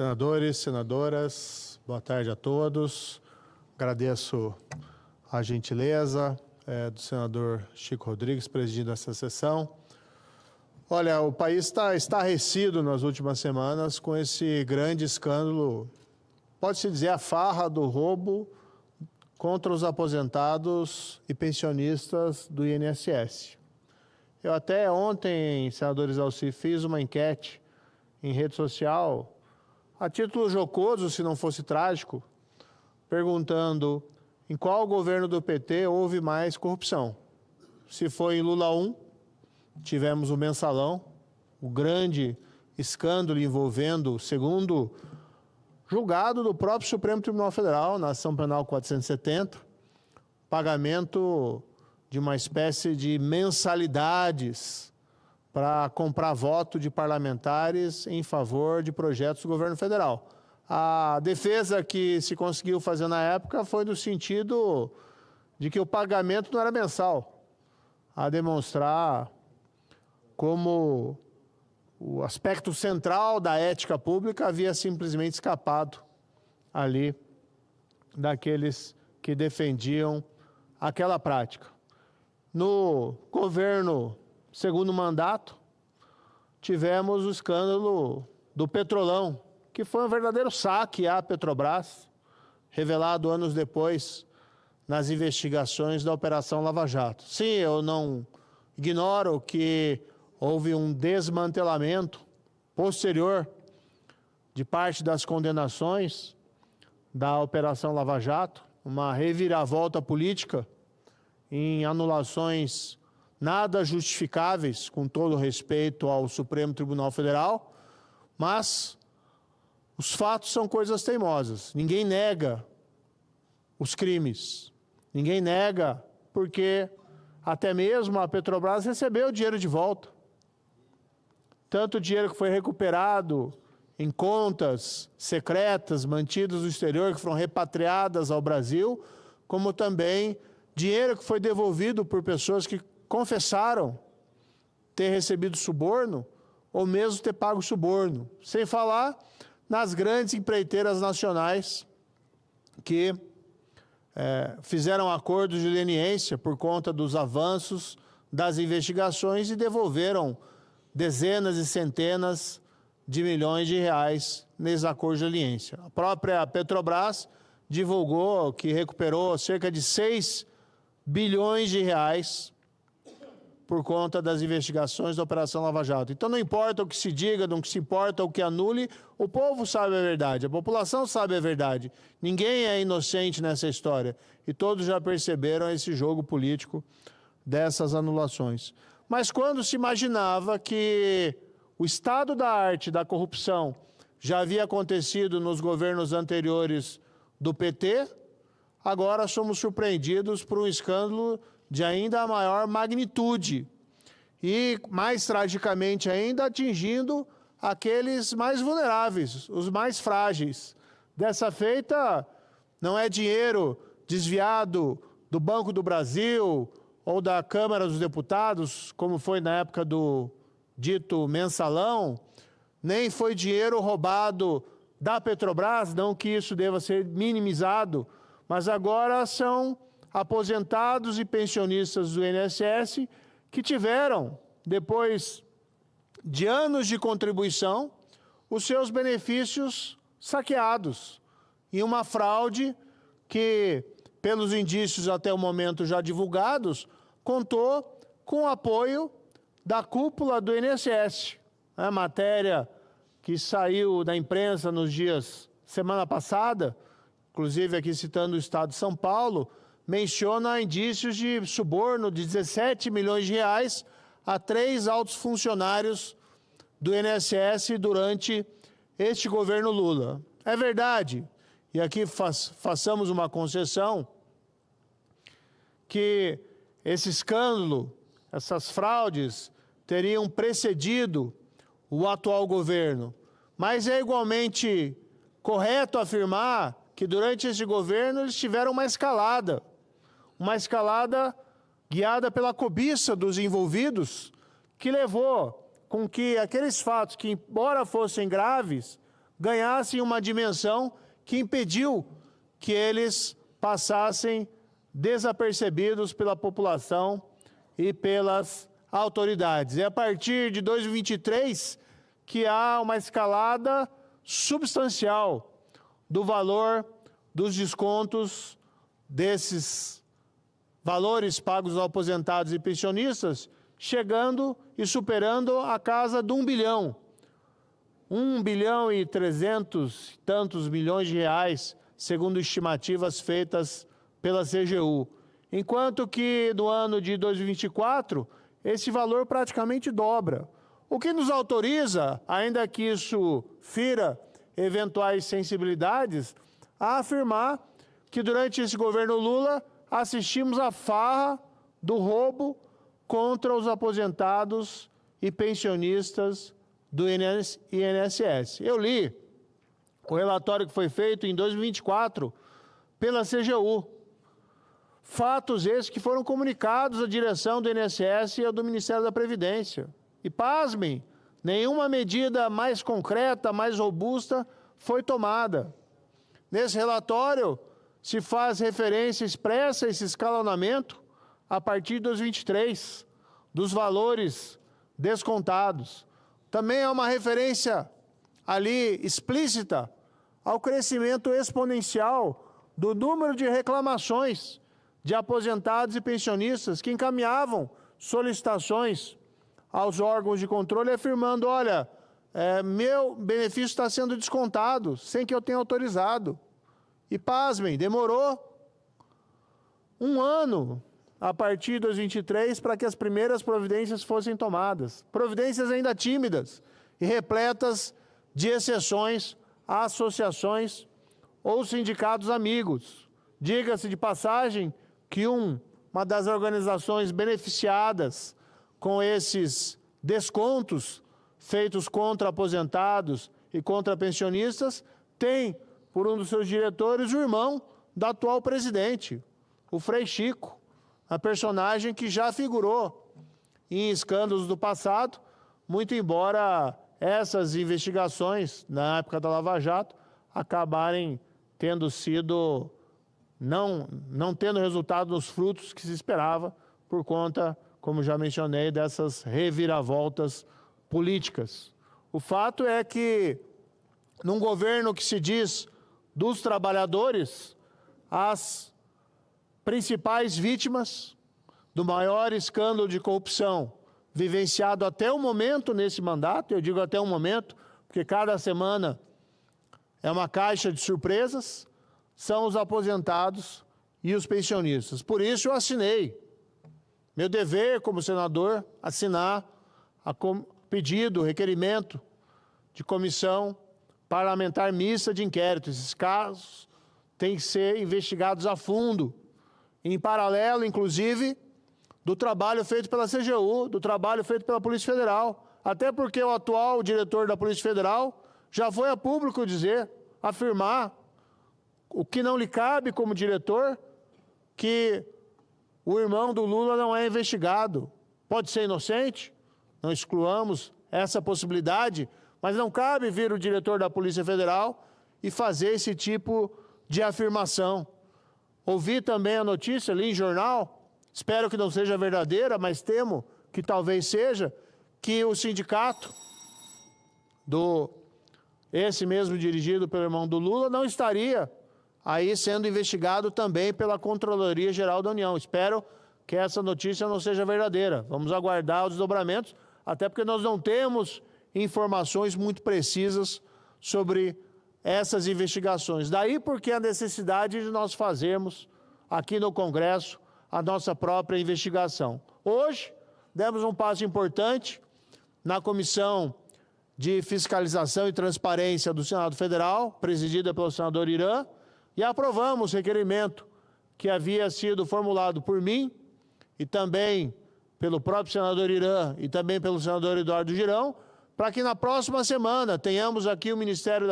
Senadores, senadoras, boa tarde a todos. Agradeço a gentileza do senador Chico Rodrigues presidindo essa sessão. Olha, o país está estarrecido nas últimas semanas com esse grande escândalo, pode-se dizer a farra do roubo contra os aposentados e pensionistas do INSS. Eu até ontem, senador Exalci, fiz uma enquete em rede social, a título jocoso, se não fosse trágico, perguntando em qual governo do PT houve mais corrupção. Se foi em Lula 1, tivemos o mensalão, o grande escândalo envolvendo, segundo julgado do próprio Supremo Tribunal Federal, na Ação Penal 470, pagamento de uma espécie de mensalidades para comprar voto de parlamentares em favor de projetos do governo federal. A defesa que se conseguiu fazer na época foi no sentido de que o pagamento não era mensal, a demonstrar como o aspecto central da ética pública havia simplesmente escapado ali daqueles que defendiam aquela prática. No governo segundo mandato, tivemos o escândalo do Petrolão, que foi um verdadeiro saque à Petrobras, revelado anos depois nas investigações da Operação Lava Jato. Sim, eu não ignoro que houve um desmantelamento posterior de parte das condenações da Operação Lava Jato, uma reviravolta política em anulações nada justificáveis, com todo respeito ao Supremo Tribunal Federal, mas os fatos são coisas teimosas. Ninguém nega os crimes, ninguém nega, porque até mesmo a Petrobras recebeu o dinheiro de volta. Tanto o dinheiro que foi recuperado em contas secretas, mantidas no exterior, que foram repatriadas ao Brasil, como também dinheiro que foi devolvido por pessoas que confessaram ter recebido suborno ou mesmo ter pago suborno. Sem falar nas grandes empreiteiras nacionais que fizeram acordos de leniência por conta dos avanços das investigações e devolveram dezenas e centenas de milhões de reais nesses acordos de leniência. A própria Petrobras divulgou que recuperou cerca de 6 bilhões de reais por conta das investigações da Operação Lava Jato. Então não importa o que se diga, não se importa o que anule, o povo sabe a verdade, a população sabe a verdade. Ninguém é inocente nessa história e todos já perceberam esse jogo político dessas anulações. Mas quando se imaginava que o estado da arte da corrupção já havia acontecido nos governos anteriores do PT, agora somos surpreendidos por um escândalo de ainda maior magnitude e, mais tragicamente ainda, atingindo aqueles mais vulneráveis, os mais frágeis. Dessa feita, não é dinheiro desviado do Banco do Brasil ou da Câmara dos Deputados, como foi na época do dito mensalão, nem foi dinheiro roubado da Petrobras, não que isso deva ser minimizado, mas agora são aposentados e pensionistas do INSS que tiveram, depois de anos de contribuição, os seus benefícios saqueados em uma fraude que, pelos indícios até o momento já divulgados, contou com o apoio da cúpula do INSS. A matéria que saiu da imprensa nos dias, semana passada, inclusive aqui citando o Estado de São Paulo, menciona indícios de suborno de 17 milhões de reais a 3 altos funcionários do INSS durante este governo Lula. É verdade, e aqui façamos uma concessão, que esse escândalo, essas fraudes, teriam precedido o atual governo. Mas é igualmente correto afirmar que durante esse governo eles tiveram uma escalada guiada pela cobiça dos envolvidos, que levou com que aqueles fatos que, embora fossem graves, ganhassem uma dimensão que impediu que eles passassem desapercebidos pela população e pelas autoridades. É a partir de 2023 que há uma escalada substancial do valor dos descontos desses valores pagos aos aposentados e pensionistas, chegando e superando a casa de 1 bilhão. 1 bilhão e 300 e tantos milhões de reais, segundo estimativas feitas pela CGU. Enquanto que no ano de 2024, esse valor praticamente dobra. O que nos autoriza, ainda que isso fira eventuais sensibilidades, a afirmar que durante esse governo Lula assistimos à farra do roubo contra os aposentados e pensionistas do INSS. Eu li o relatório que foi feito em 2024 pela CGU. Fatos esses que foram comunicados à direção do INSS e ao do Ministério da Previdência. E pasmem, nenhuma medida mais concreta, mais robusta foi tomada. Nesse relatório se faz referência expressa a esse escalonamento a partir de 2023, dos valores descontados. Também há uma referência ali explícita ao crescimento exponencial do número de reclamações de aposentados e pensionistas que encaminhavam solicitações aos órgãos de controle afirmando, olha, meu benefício está sendo descontado sem que eu tenha autorizado. E pasmem, demorou 1 ano a partir de 2023 para que as primeiras providências fossem tomadas. Providências ainda tímidas e repletas de exceções a associações ou sindicatos amigos. Diga-se de passagem que uma das organizações beneficiadas com esses descontos feitos contra aposentados e contra pensionistas tem, por um dos seus diretores, o irmão do atual presidente, o Frei Chico, a personagem que já figurou em escândalos do passado, muito embora essas investigações, na época da Lava Jato, acabarem tendo sido, não tendo resultado nos frutos que se esperava, por conta, como já mencionei, dessas reviravoltas políticas. O fato é que, num governo que se diz dos trabalhadores, as principais vítimas do maior escândalo de corrupção vivenciado até o momento nesse mandato, eu digo até o momento, porque cada semana é uma caixa de surpresas, são os aposentados e os pensionistas. Por isso eu assinei. Meu dever como senador, assinar pedido, requerimento de comissão parlamentar mista de inquérito. Esses casos têm que ser investigados a fundo, em paralelo, inclusive, do trabalho feito pela CGU, do trabalho feito pela Polícia Federal. Até porque o atual diretor da Polícia Federal já foi a público dizer, afirmar, o que não lhe cabe como diretor, que o irmão do Lula não é investigado. Pode ser inocente, não excluamos essa possibilidade, mas não cabe vir o diretor da Polícia Federal e fazer esse tipo de afirmação. Ouvi também a notícia, li em jornal, espero que não seja verdadeira, mas temo que talvez seja, que o sindicato esse mesmo dirigido pelo irmão do Lula, não estaria aí sendo investigado também pela Controladoria Geral da União. Espero que essa notícia não seja verdadeira. Vamos aguardar os desdobramentos, até porque nós não temos informações muito precisas sobre essas investigações. Daí porque a necessidade de nós fazermos aqui no Congresso a nossa própria investigação. Hoje, demos um passo importante na Comissão de Fiscalização e Transparência do Senado Federal, presidida pelo senador Irã, e aprovamos o requerimento que havia sido formulado por mim e também pelo próprio senador Irã e também pelo senador Eduardo Girão, para que na próxima semana tenhamos aqui o ministro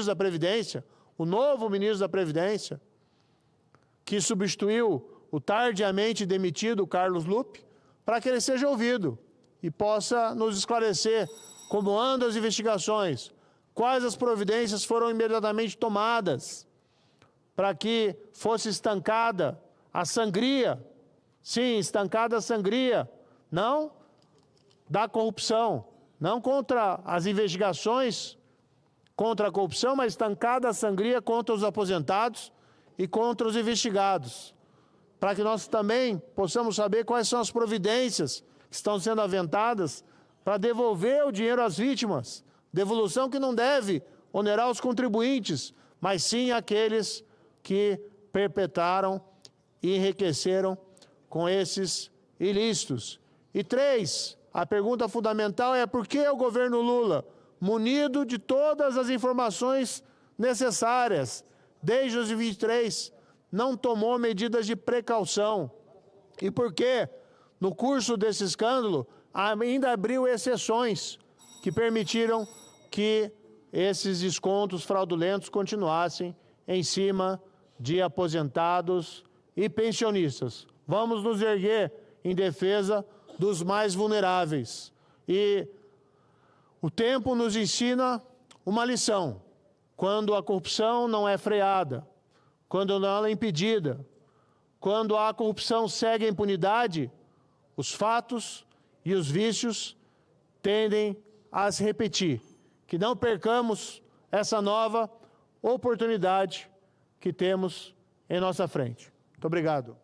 da Previdência, o novo ministro da Previdência, que substituiu o tardiamente demitido Carlos Lupe, para que ele seja ouvido e possa nos esclarecer como andam as investigações, quais as providências foram imediatamente tomadas para que fosse estancada a sangria, sim, estancada a sangria, não da corrupção, não contra as investigações contra a corrupção, mas estancada a sangria contra os aposentados e contra os investigados, para que nós também possamos saber quais são as providências que estão sendo aventadas para devolver o dinheiro às vítimas, devolução que não deve onerar os contribuintes, mas sim aqueles que perpetraram e enriqueceram com esses ilícitos. E 3, a pergunta fundamental é por que o governo Lula, munido de todas as informações necessárias, desde 2023, não tomou medidas de precaução? E por que, no curso desse escândalo, ainda abriu exceções que permitiram que esses descontos fraudulentos continuassem em cima de aposentados e pensionistas? Vamos nos erguer em defesa dos mais vulneráveis. E o tempo nos ensina uma lição. Quando a corrupção não é freada, quando não é impedida, quando a corrupção segue a impunidade, os fatos e os vícios tendem a se repetir. Que não percamos essa nova oportunidade que temos em nossa frente. Muito obrigado.